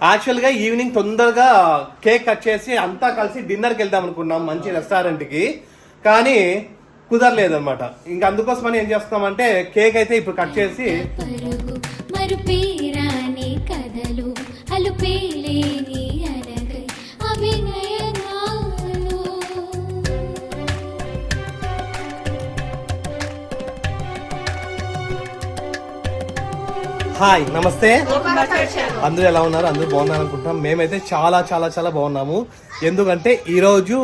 యాక్చువల్గా ఈవినింగ్ తొందరగా cake cut చేసి అంతా కలిసి డిన్నర్కి వెళ్దాం అనుకున్నాం మంచి రెస్టారెంట్కి, కానీ కుదరలేదు అనమాట. ఇంకా అందుకోసమని ఏం చేస్తామంటే కేక్ అయితే ఇప్పుడు కట్ చేసి హాయ్ నమస్తే, అందరూ ఎలా ఉన్నారు? అందరూ బాగున్నారు అనుకుంటున్నాం. మేమైతే చాలా చాలా చాలా బాగున్నాము. ఎందుకంటే ఈరోజు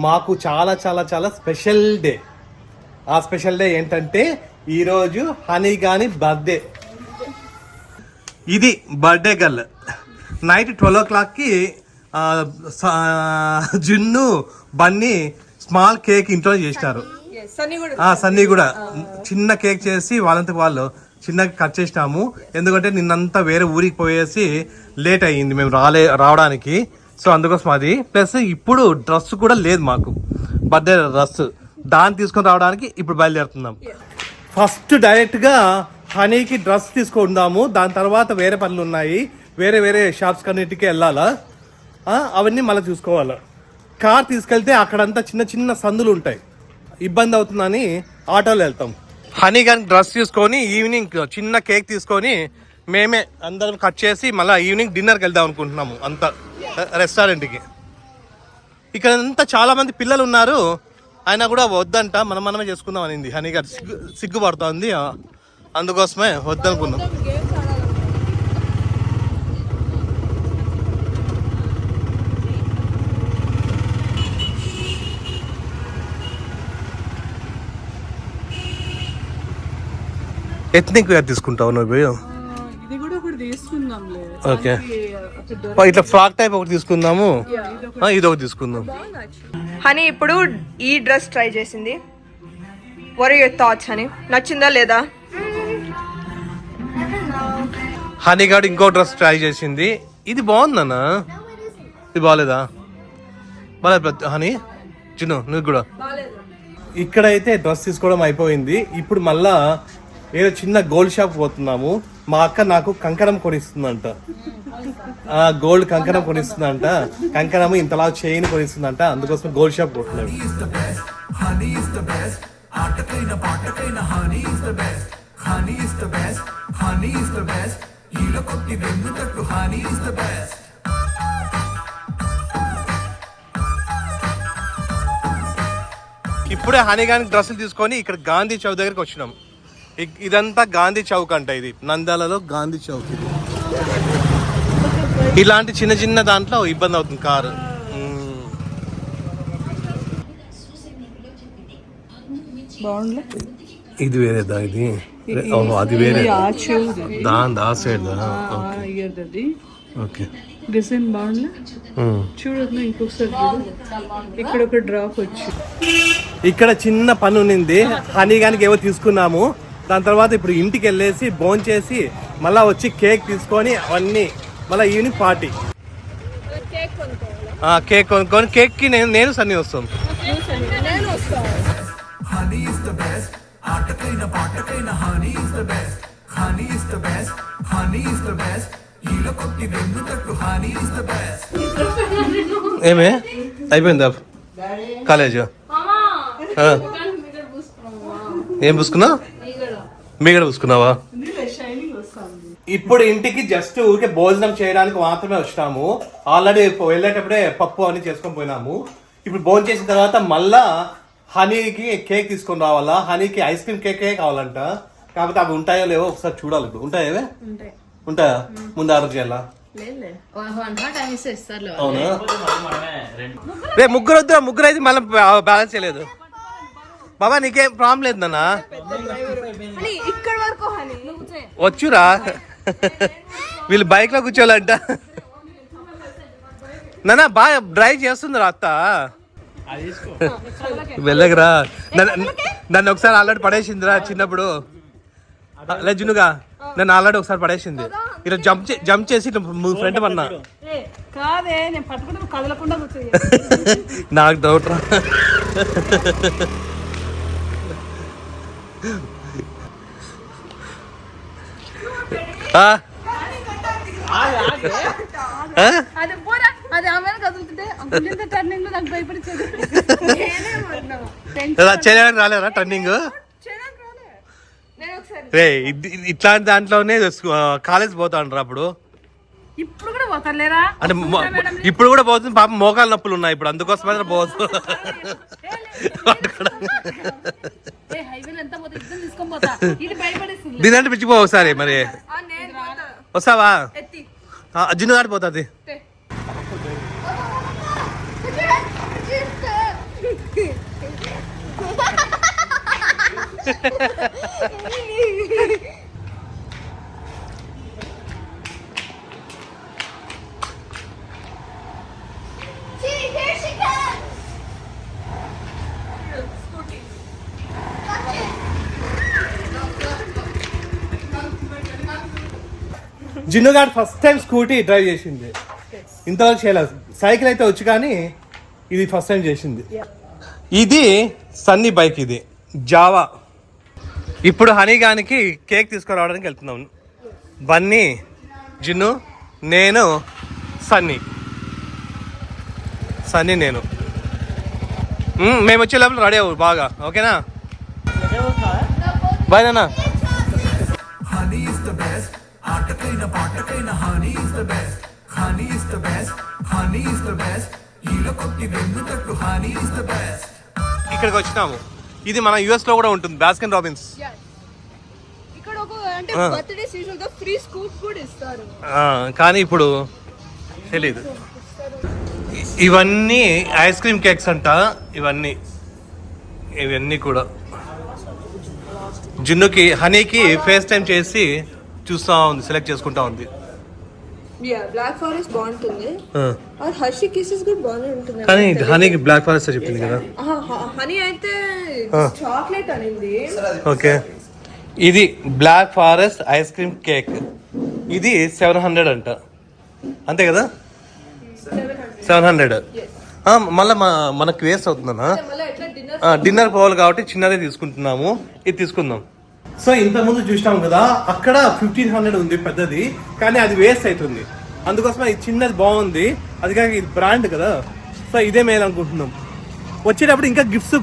మాకు చాలా చాలా చాలా స్పెషల్ డే. ఆ స్పెషల్ డే ఏంటంటే ఈరోజు హనీ గాని బర్త్డే. ఇది బర్త్డే గర్ల్. నైట్ 12 o'clockకి జున్ను బన్నీ స్మాల్ కేక్ ఇంట్లో చేసినారు. సన్నీ కూడా చిన్న కేక్ చేసి వాళ్ళంతకు వాళ్ళు చిన్నగా కట్ చేసినాము. ఎందుకంటే నిన్నంతా వేరే ఊరికి పోయేసి లేట్ అయ్యింది మేము రావడానికి. సో అందుకోసం అది. ప్లస్ ఇప్పుడు డ్రెస్ కూడా లేదు మాకు, బర్త్డే డ్రెస్. దాన్ని తీసుకొని రావడానికి ఇప్పుడు బయలుదేరుతున్నాం. ఫస్ట్ డైరెక్ట్గా హనీకి డ్రెస్ తీసుకుందాము, దాని తర్వాత వేరే పనులు ఉన్నాయి, వేరే వేరే షాప్స్ కన్నిటికి వెళ్ళాలా, అవన్నీ మళ్ళీ చూసుకోవాలి. కార్ తీసుకెళ్తే అక్కడంతా చిన్న చిన్న సందులు ఉంటాయి, ఇబ్బంది అవుతుందని ఆటోలో వెళ్తాం. హనీ గారికి డ్రెస్ తీసుకొని ఈవినింగ్ చిన్న కేక్ తీసుకొని మేమే అందరం కట్ చేసి మళ్ళీ ఈవినింగ్ డిన్నర్కి వెళ్దాం అనుకుంటున్నాము అంతా రెస్టారెంట్కి. ఇక్కడ అంతా చాలా మంది పిల్లలు ఉన్నారు, అయినా కూడా వద్దంట, మనమే చేసుకుందాం అనింది హనీ గారు. సిగ్గుపడుతుంది, అందుకోసమే వద్దనుకున్నాం. ఎథ్నిక్ వేర్ తీసుకుంటావు నువ్వు? ఓకే, ఇట్లా ఫ్రాక్ టైప్ ఒకటి తీసుకుందాము, ఇది ఒకటి తీసుకుందాం. హనీ ఇప్పుడు ఈ డ్రెస్ ట్రై చేసింది. What are your thoughts honey? నచ్చిందా లేదా? హనీ గారు ఇంకో డ్రెస్ ట్రై చేసింది. ఇది బాగుందన్నా, ఇది బాగాలేదా? బాగాలేదు హనీ. చిన్న నువ్వు కూడా. ఇక్కడైతే డ్రెస్ తీసుకోవడం అయిపోయింది. ఇప్పుడు మళ్ళా ఏదో చిన్న గోల్డ్ షాప్ పోతున్నాము. మా అక్క నాకు కంకణం కొనిస్తుందంట, గోల్డ్ కంకణం కొనిస్తుందంట. కంకణం ఇంతలా చైన్ కొనిస్తుందంట, అందుకోసం గోల్డ్ షాప్ పోతున్నాము. ఇప్పుడే హనీ గారికి డ్రెస్సులు తీసుకొని ఇక్కడ గాంధీ చౌక్ దగ్గరికి వచ్చినాం. ఇదంతా గాంధీ చౌక్ అంట, ఇది నంద్యాలలో గాంధీ చౌక్. ఇది ఇలాంటి చిన్న చిన్న దాంట్లో ఇబ్బంది అవుతుంది కారు. ఇది వేరేదా? ఇది అది వేరే దా సైడ్. ఓకే, డిజైన్ బాగుంది చూడదు. ఇంకొకసారి ఇక్కడ ఒక డ్రాప్ వచ్చి ఇక్కడ చిన్న పని ఉన్నింది. హనీ గానికి ఏవో తీసుకున్నాము. దాని తర్వాత ఇప్పుడు ఇంటికి వెళ్ళేసి భోంచేసి మళ్ళీ వచ్చి కేక్ తీసుకొని అవన్నీ మళ్ళీ ఈవినింగ్ పార్టీ. కేక్ కొనుక్కొని కేక్కి నేను సన్నీ వస్తాం. ఏమే అయిపోయిందా కాలేజ్? ఏం పూసుకున్నా? మీగడ పూసుకున్నావా? ఇప్పుడు ఇంటికి జస్ట్ ఊరికే భోజనం చేయడానికి మాత్రమే వచ్చినాము. ఆల్రెడీ వెళ్ళేటప్పుడే పప్పు అని చేసుకొని పోయినాము. ఇప్పుడు భోజనం చేసిన తర్వాత మళ్ళా హనీకి కేక్ తీసుకొని రావాలా. హనీకి ఐస్ క్రీమ్ కేకే కావాలంట. కాకపోతే అవి ఉంటాయో లేవో ఒకసారి చూడాలి. ఇప్పుడు ఉంటాయా? ఉంటాయా? ముందు ఆర్డర్ చేయాలా? అవునా? రే ముగ్గురు వద్దు, ముగ్గురు అయితే మళ్ళీ బ్యాలెన్స్ చేయలేదు. బాబా నీకేం ప్రాబ్లం లేదు నాన్న, వచ్చురా. వీళ్ళు బైక్ లో కూర్చోవాలంట. నాన్న బాగా డ్రైవ్ చేస్తుంది రా అత్త. వెళ్ళగరా, నన్ను ఒకసారి ఆల్రెడీ పడేసిందిరా చిన్నప్పుడు. జునుగా నన్ను ఆల్రెడీ ఒకసారి పడేసింది. ఈరోజు జంప్ చేసి ఫ్రంట్ పన్నా. నాకు డౌట్ రా. అది పోరా అది ఆమె కదులుతుంటే బుల్లెట్ టర్నింగ్ లో నాకు భయపడిచేది చేయడానికి రాలేరా టర్నింగ్? రే ఇట్లాంటి దాంట్లోనే కాలేజ్ పోతాండ్రా అప్పుడు. ఇప్పుడు కూడా పోతారులేరా అంటే ఇప్పుడు కూడా పోతుంది పాపం, మోకాలు నొప్పులు ఉన్నాయి ఇప్పుడు, అందుకోసమే పోదు. దీనంటే పిచ్చిపో ఒకసారి మరి వస్తావా? జిన్ను దాటిపోతుంది. జిన్ను గారు ఫస్ట్ టైం స్కూటీ డ్రైవ్ చేసింది, ఇంతవరకు చేయలేదు. సైకిల్ అయితే వచ్చు కానీ ఇది ఫస్ట్ టైం చేసింది. ఇది సన్నీ బైక్, ఇది జావా. ఇప్పుడు హనీగానికి కేక్ తీసుకురావడానికి వెళ్తున్నాం. బన్నీ, జిన్ను, నేను, సన్నీ నేను. మేము వచ్చే లోపల రెడీ అవ్వు బాగా, ఓకేనా? బాయ్ నాన్న. ఇక్కడికి వచ్చినాము. ఇది మన యుఎస్ లో కూడా ఉంటుంది, బాస్కిన్ రాబిన్స్. కానీ ఇప్పుడు తెలీదు. ఇవన్నీ ఐస్ క్రీమ్ కేక్స్ అంట. ఇవన్నీ కూడా జిన్నుకి, హనీకి ఫేస్ టైం చేసి చూస్తా ఉంది, సెలెక్ట్ చేసుకుంటా ఉంది. బ్లాక్ ఫారెస్ట్ బాగుంటుంది, హర్షీ కిసెస్ కూడా బాగానే ఉంటుంది. కానీ హనీకి బ్లాక్ ఫారెస్ట్ చెప్పింది కదా. హనీ అయితే చాక్లెట్ అనింది. ఓకే, ఇది black forest ice cream cake. ఇది 700 అంట, అంతే కదా? 700. మళ్ళీ మనకు వేస్ట్ అవుతుందన్నా. డిన్నర్ పోవాలి కాబట్టి చిన్నదే తీసుకుంటున్నాము, ఇది తీసుకుందాం. సో ఇంతకుముందు చూసినాం కదా, అక్కడ 1500 ఉంది పెద్దది, కానీ అది వేస్ట్ అవుతుంది. అందుకోసం ఇది చిన్నది బాగుంది, అది కాక ఇది బ్రాండ్ కదా, సో ఇదే మేలు అనుకుంటున్నాం. వచ్చేటప్పుడు ఇంకా గిఫ్ట్స్,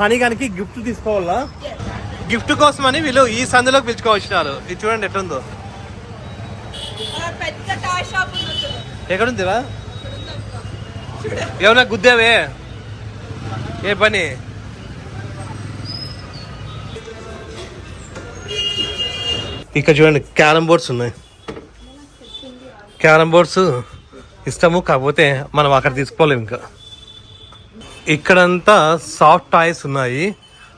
హనీగానికి గిఫ్ట్ తీసుకోవాలా. గిఫ్ట్ కోసం అని వీళ్ళు ఈ సందులోకి పిలుచుకోవచ్చినారు. ఇది చూడండి ఎట్లుందో. ఎక్కడుందిరా? ఏమన్నా గుద్దావే? ఏ పని? ఇక్కడ చూడండి క్యారమ్ బోర్డ్స్ ఉన్నాయి. క్యారమ్ బోర్డ్స్ ఇష్టము, కాకపోతే మనం అక్కడ తీసుకోలేము. ఇంకా ఇక్కడంతా సాఫ్ట్ టాయ్స్ ఉన్నాయి,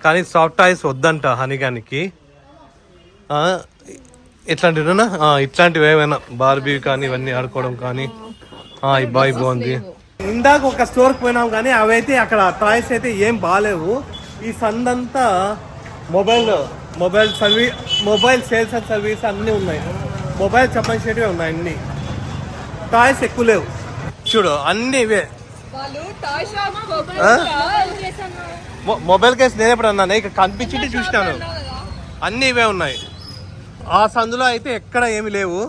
కానీ సాఫ్ట్ టాయ్స్ వద్దంట హనీగానికి. ఇట్లాంటివి ఇట్లాంటివి ఏమైనా బార్బీ కానీ ఇవన్నీ ఆడుకోవడం కానీ. ఈ బాగుంది. ఇందాక ఒక స్టోర్కి పోయినాం కానీ అవైతే అక్కడ టాయ్స్ అయితే ఏం బాగాలేవు. ఈ సందంతా మొబైల్ సేల్స్ అండ్ సర్వీస్ అన్నీ ఉన్నాయి, మొబైల్ సంబంధించినవి ఉన్నాయి. అన్ని టాయ్స్ ఎక్కువ లేవు. చూడు అన్ని ఇవే. మొబైల్ కేసు నేను ఎప్పుడు అన్నాను, ఇక్కడ కనిపించింది చూసినాను, అన్ని ఇవే ఉన్నాయి. ఆ సందులో అయితే ఎక్కడ ఏమి లేవు.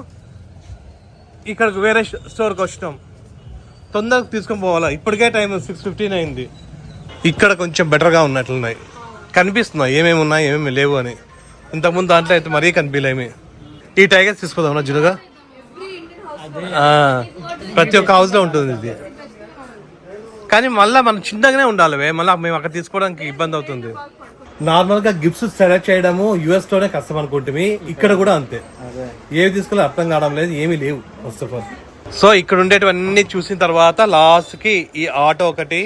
ఇక్కడికి వేరే స్టోర్కి వచ్చినాం, తొందరగా తీసుకొని పోవాలా. ఇప్పటికే టైం 6:15 అయింది. ఇక్కడ కొంచెం బెటర్గా ఉన్నట్లున్నాయి, కనిపిస్తున్నాయి ఏమేమి ఉన్నాయి ఏమేమి లేవు అని. ఇంతకుముందు దాంట్లో అయితే మరీ కనిపించలేమి. ఈ టైగర్స్ తీసుకుందాం జులుగా, ప్రతి ఒక్క హౌస్లో ఉంటుంది ఇది. కానీ మళ్ళీ మనం చిన్నగానే ఉండాలి, మళ్ళీ మేము అక్కడ తీసుకోవడానికి ఇబ్బంది అవుతుంది. నార్మల్గా గిఫ్ట్స్ సెలెక్ట్ చేయడము US లోనే కష్టం అనుకుంటుంది, ఇక్కడ కూడా అంతే. ఏవి తీసుకోవాలో అర్థం కావడం లేదు, ఏమీ లేవు ఫస్ట్ ఆఫ్ ఆల్. సో ఇక్కడ ఉండేటివన్నీ చూసిన తర్వాత లాస్ట్కి ఈ ఆటో ఒకటి,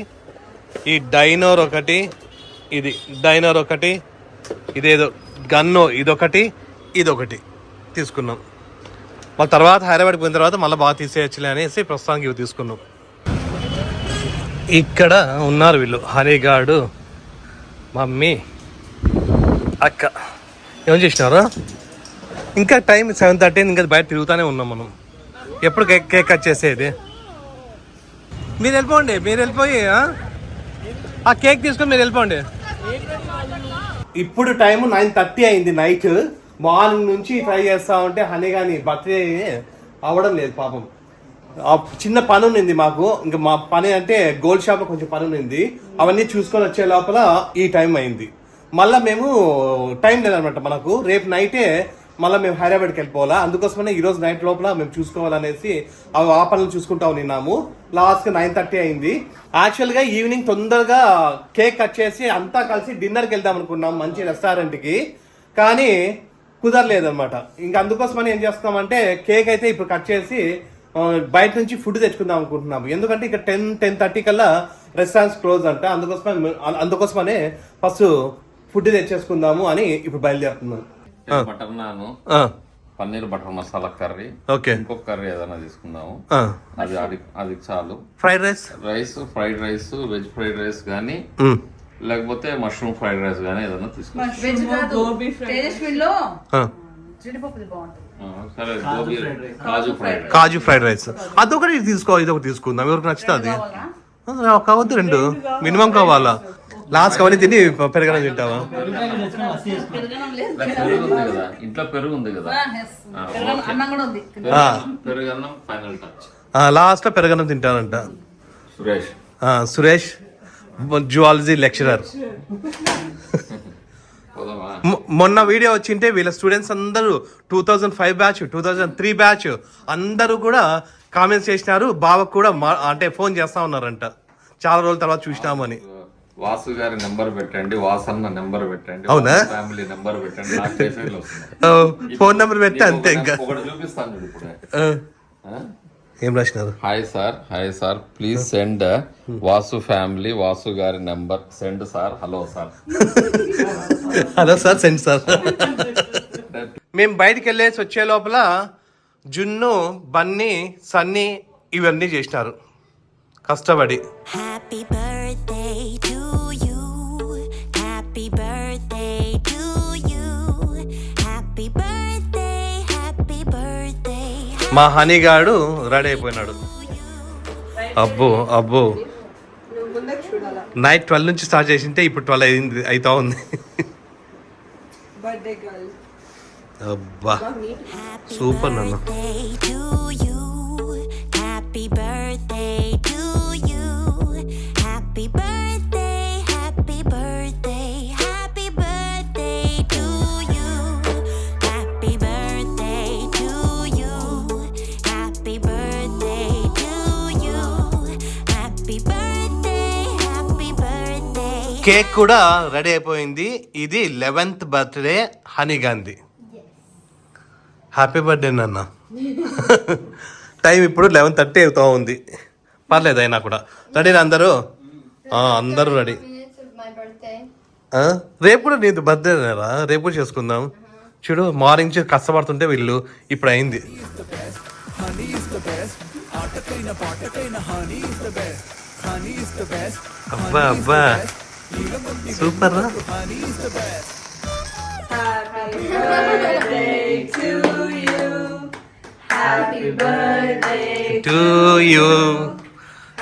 ఈ డైనోర్ ఒకటి, ఇదేదో గన్నో ఇదొకటి తీసుకున్నాం. మళ్ళీ తర్వాత హైదరాబాద్కి పోయిన తర్వాత మళ్ళీ బాగా తీసేయచ్చులే అనేసి ప్రస్తుతానికి ఇవి తీసుకున్నాం. ఇక్కడ ఉన్నారు వీళ్ళు, హరిగాడు, మమ్మీ, అక్క. ఏం చేసినారు? ఇంకా టైం 7:30, ఇంకా బయట తిరుగుతూనే ఉన్నాం మనం. ఎప్పుడు కేక్ కట్ చేసేది? మీరు వెళ్ళిపోయి ఆ కేక్ తీసుకొని మీరు వెళ్ళిపోండి. ఇప్పుడు టైం 9:30 అయింది నైట్. మార్నింగ్ నుంచి ట్రై చేస్తా ఉంటే హనీ కానీ బర్త్డే అవ్వడం లేదు పాపం. చిన్న పని ఉన్నింది మాకు. ఇంకా మా పని అంటే గోల్డ్ షాప్ లో కొంచెం పని ఉన్నింది. అవన్నీ చూసుకొని వచ్చే లోపల ఈ టైం అయింది. మళ్ళీ మేము టైం లేదనమాట మనకు. రేపు నైటే మళ్ళీ మేము హైదరాబాద్కి వెళ్ళిపోవాలా. అందుకోసమనే ఈ రోజు నైట్ లోపల మేము చూసుకోవాలనేసి ఆ పనులు చూసుకుంటా ఉన్నాము. లాస్ట్ 9:30 అయింది. యాక్చువల్గా ఈవినింగ్ తొందరగా కేక్ కట్ చేసి అంతా కలిసి డిన్నర్కి వెళ్దాం అనుకున్నాం మంచి రెస్టారెంట్కి. కానీ కుదరలేదన్నమాట. ఇంకా అందుకోసమని ఏం చేస్తున్నామంటే కేక్ అయితే ఇప్పుడు కట్ చేసి బయట నుంచి ఫుడ్ తెచ్చుకుందాం అనుకుంటున్నాము. ఎందుకంటే ఇక్కడ 10:30 కల్లా రెస్టారెంట్స్ క్లోజ్ అంట. అందుకోసమనే ఫస్ట్ ఫుడ్ తెచ్చేసుకుందాము అని ఇప్పుడు బయలుదేరుతున్నాను. Butter naan, paneer butter masala curry, ఇంకొక కర్రీ ఏదైనా తీసుకుందాము. అది చాలు. Fried fried rice, veg fried rice గానీ లేకపోతే మష్రూమ్ ఫ్రైడ్ రైస్ గానీ ఏదైనా తీసుకుందాం. కాజు ఫ్రైడ్ రైస్ అదొకటి ఇదొకటి తీసుకుందాం. ఎవరికి నచ్చుతుంది కావద్దు, 2 మినిమం కావాలా. లాస్ట్ అవన్నీ తిని పెరగడం తింటావా? ఇంట్లో పెరుగు ఉంది కదా, పెరుగన్నం ఫైనల్ టచ్. లాస్ట్ లో పెరగన్నం తింటానంట సురేష్ జువాలజీ లెక్చరర్. మొన్న వీడియో వచ్చింటే వీళ్ళ స్టూడెంట్స్ అందరూ 2005 బ్యాచ్, 2003 బ్యాచ్ అందరూ కూడా కామెంట్స్ చేసినారు. బావకు కూడా అంటే ఫోన్ చేస్తా ఉన్నారంట, చాలా రోజుల తర్వాత చూసినామని. వాసు గారి నెంబర్ పెట్టండి, వాసన్న నెంబర్ పెట్టండి, అవునా ఫ్యామిలీ నెంబర్ పెట్టండి. ఫోన్ నెంబర్ పెట్టి అంతే. ఇంకా ఒకటి చూపిస్తాను ఇప్పుడే. ఏం రాసినారు? Hi sir please send Vasu family, Vasu గారి number send sir. Hello sir send sir. మేము బయటికి వెళ్ళేసి వచ్చే లోపల జున్ను, బన్నీ, సన్నీ ఇవన్నీ చేసినారు కష్టపడి. Happy birthday to you. Happy birthday to you. Happy birthday, happy birthday. మా హనీగాడు రెడీ అయిపోయినాడు. అబ్బో నైట్ 12 నుంచి స్టార్ట్ చేసింటే ఇప్పుడు 12 అవుతా ఉంది. అబ్బా సూపర్ నాన్న. Happy birthday to you. Happy birthday, happy birthday, happy birthday to you. Happy birthday to you. Happy birthday to you. Happy birthday, happy birthday. Cake కూడా రెడీ అయిపోయింది. ఇది 11th birthday honey Gandhi. Happy birthday నాన్న. Time ఇప్పుడు 11:30 అవుతా ఉంది. పర్లేదు అయినా కూడా రెడీ అందరూ అందరూ రెడీ. రేపు కూడా నీది బర్త్డే రా, రేపు కూడా చేసుకుందాం. చూడు మార్నింగ్ నుంచి కష్టపడుతుంటే వీళ్ళు ఇప్పుడు అయింది. అబ్బా అబ్బా సూపర్ రా. Happy birthday to you.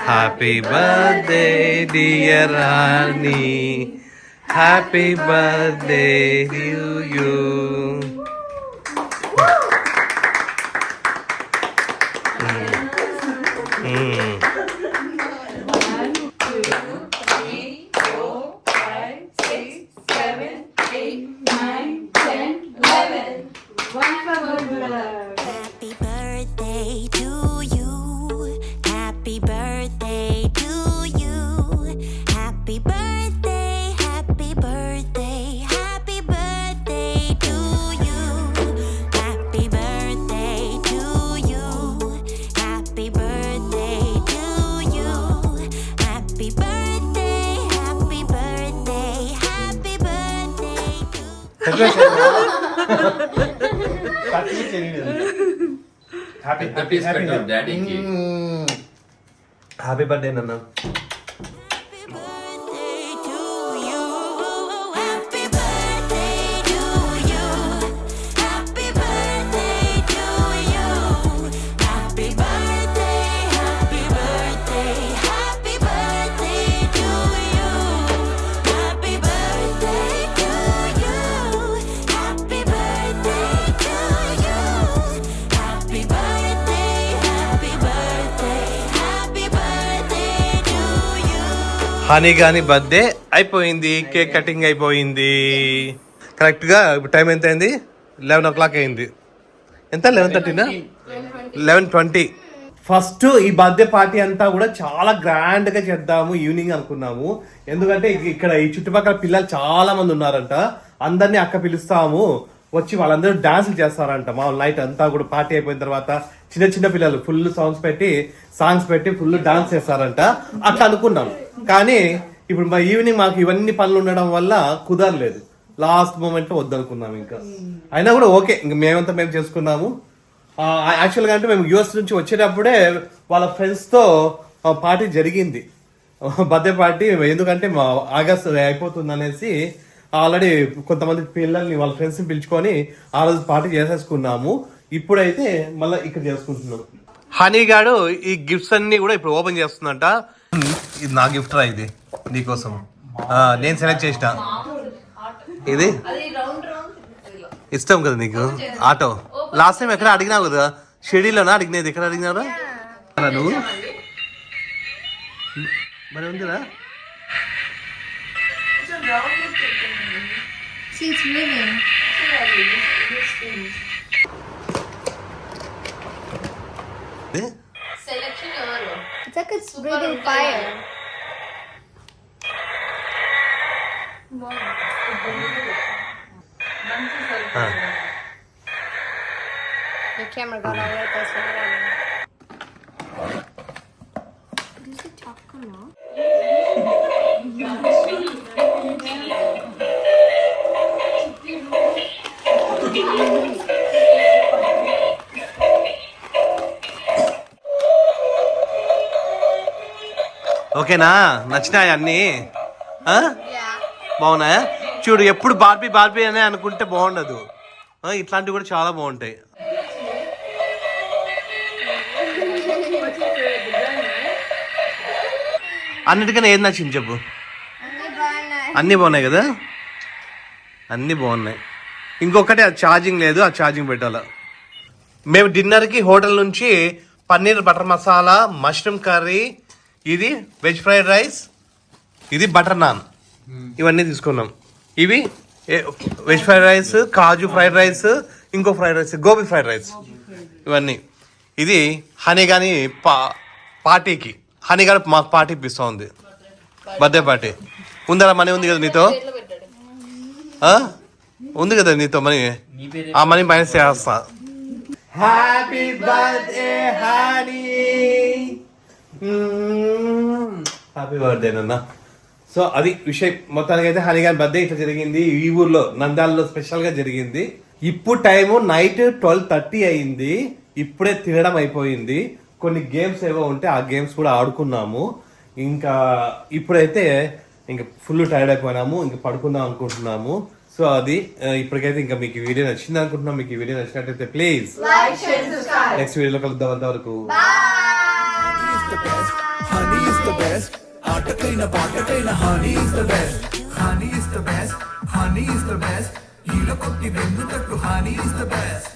Happy birthday dear Rani. Happy birthday to you. Happy birthday to you. Happy birthday to you. Happy birthday, happy birthday, happy birthday to you. Happy birthday to you. Happy birthday to you. Happy birthday, happy birthday, happy birthday to happy birthday నాన్న. Happy birthday to you. Happy birthday to you. Happy birthday to you. Happy birthday, happy birthday, happy birthday to you. Happy birthday to you. Happy birthday to you. Happy birthday, happy birthday. Honey గాని birthday అయిపోయింది, cake cutting అయిపోయింది. కరెక్ట్గా ఇప్పుడు time ఎంత అయింది? 11 o'clock అయింది. ఎంత 11:30నా? 11:20. First ఈ బర్త్డే పార్టీ అంతా కూడా చాలా గ్రాండ్ గా చేద్దాము ఈవినింగ్ అనుకున్నాము. ఎందుకంటే ఇక్కడ ఈ చుట్టుపక్కల పిల్లలు చాలా మంది ఉన్నారంట. అందరినీ అక్క పిలుస్తాము, వచ్చి వాళ్ళందరూ డాన్సులు చేస్తారంట. మా నైట్ అంతా కూడా పార్టీ అయిపోయిన తర్వాత చిన్న చిన్న పిల్లలు ఫుల్ సాంగ్స్ పెట్టి ఫుల్ డాన్స్ చేస్తారంట. అట్లా అనుకున్నాం. కానీ ఇప్పుడు మా ఈవినింగ్ మాకు ఇవన్నీ పనులు ఉండడం వల్ల కుదరలేదు. లాస్ట్ మూమెంట్ లో వద్దనుకున్నాం. ఇంకా అయినా కూడా ఓకే, ఇంక మేమంతా మేము చేసుకున్నాము. యాక్చువల్గా అంటే మేము యూఎస్ నుంచి వచ్చేటప్పుడే వాళ్ళ ఫ్రెండ్స్తో పార్టీ జరిగింది, బర్త్డే పార్టీ. ఎందుకంటే మా ఆగస్ట్ అయిపోతుంది అనేసి ఆల్రెడీ కొంతమంది పిల్లల్ని వాళ్ళ ఫ్రెండ్స్ని పిలుచుకొని ఆ రోజు పార్టీ చేసేసుకున్నాము. ఇప్పుడైతే మళ్ళీ ఇక్కడ చేసుకుంటున్నాం. హనీ గాడు ఈ గిఫ్ట్స్ అన్ని కూడా ఇప్పుడు ఓపెన్ చేస్తుందంట. ఇది నా గిఫ్ట్ రా, ఇది నీకోసం నేను సెలెక్ట్ చేసిన. ఇది ఇష్టం కదా నీకు ఆటో. లాస్ట్ టైం ఎక్కడ అడిగినావు కదా, షెడీలోనా అడిగినది? ఎక్కడ అడిగినావురా నువ్వు? మరి ఉందిరా. It's like it's breathing fire. Your camera got all right there, so does the top come off? ఓకేనా? నచ్చినాయా అన్నీ? బాగున్నాయా? చూడు, ఎప్పుడు బార్బీ అనే అనుకుంటే బాగుండదు. ఇట్లాంటివి కూడా చాలా బాగుంటాయి. అన్నిటికన్నా ఏది నచ్చింది చెప్పు? అన్నీ బాగున్నాయి కదా? అన్నీ బాగున్నాయి. ఇంకొకటి అది ఛార్జింగ్ లేదు, ఆ ఛార్జింగ్ పెట్టాలా. మేము డిన్నర్కి హోటల్ నుంచి paneer butter masala, mushroom curry, ఇది వెజ్ ఫ్రైడ్ రైస్, ఇది బటర్ నాన్, ఇవన్నీ తీసుకున్నాం. ఇవి వెజ్ ఫ్రైడ్ రైస్, కాజు ఫ్రైడ్ రైస్, ఇంకో fried rice, gobi fried rice, ఇవన్నీ. ఇది హనీ గాని పార్టీకి, హనీ గారు మాకు పార్టీ ఇప్పిస్తూ ఉంది, బర్త్డే పార్టీ. ఉందా మనీ? ఉంది కదా నీతో? ఉంది కదా నీతో మనీ? ఆ మనీ మైనస్ చేస్తా. Happy birthday honey. Happy birthday నాన్న. సో అది విషయం. మొత్తానికి అయితే హనీ గారి బర్త్డే ఇట్లా జరిగింది. ఈ ఊర్లో నంద్యాలలో స్పెషల్ గా జరిగింది. ఇప్పుడు టైము నైట్ 12:30 అయింది. ఇప్పుడే తినడం అయిపోయింది. కొన్ని గేమ్స్ ఏవో ఉంటే ఆ గేమ్స్ కూడా ఆడుకున్నాము. ఇంకా ఇప్పుడైతే ఇంకా ఫుల్ టైర్డ్ అయిపోయినాము, ఇంకా పడుకుందాం అనుకుంటున్నాము. సో అది ఇప్పటికైతే ఇంకా మీకు ఈ వీడియో నచ్చింది అనుకుంటున్నాం. మీకు ఈ వీడియో నచ్చినట్టయితే ప్లీజ్ నెక్స్ట్ వీడియోలో కలుద్దాం. అంతవరకు Honey is the best. Aatakaina paatakaina honey is the best. Honey is the best. Honey is the best. Hila kotti vendu tattu honey is the best.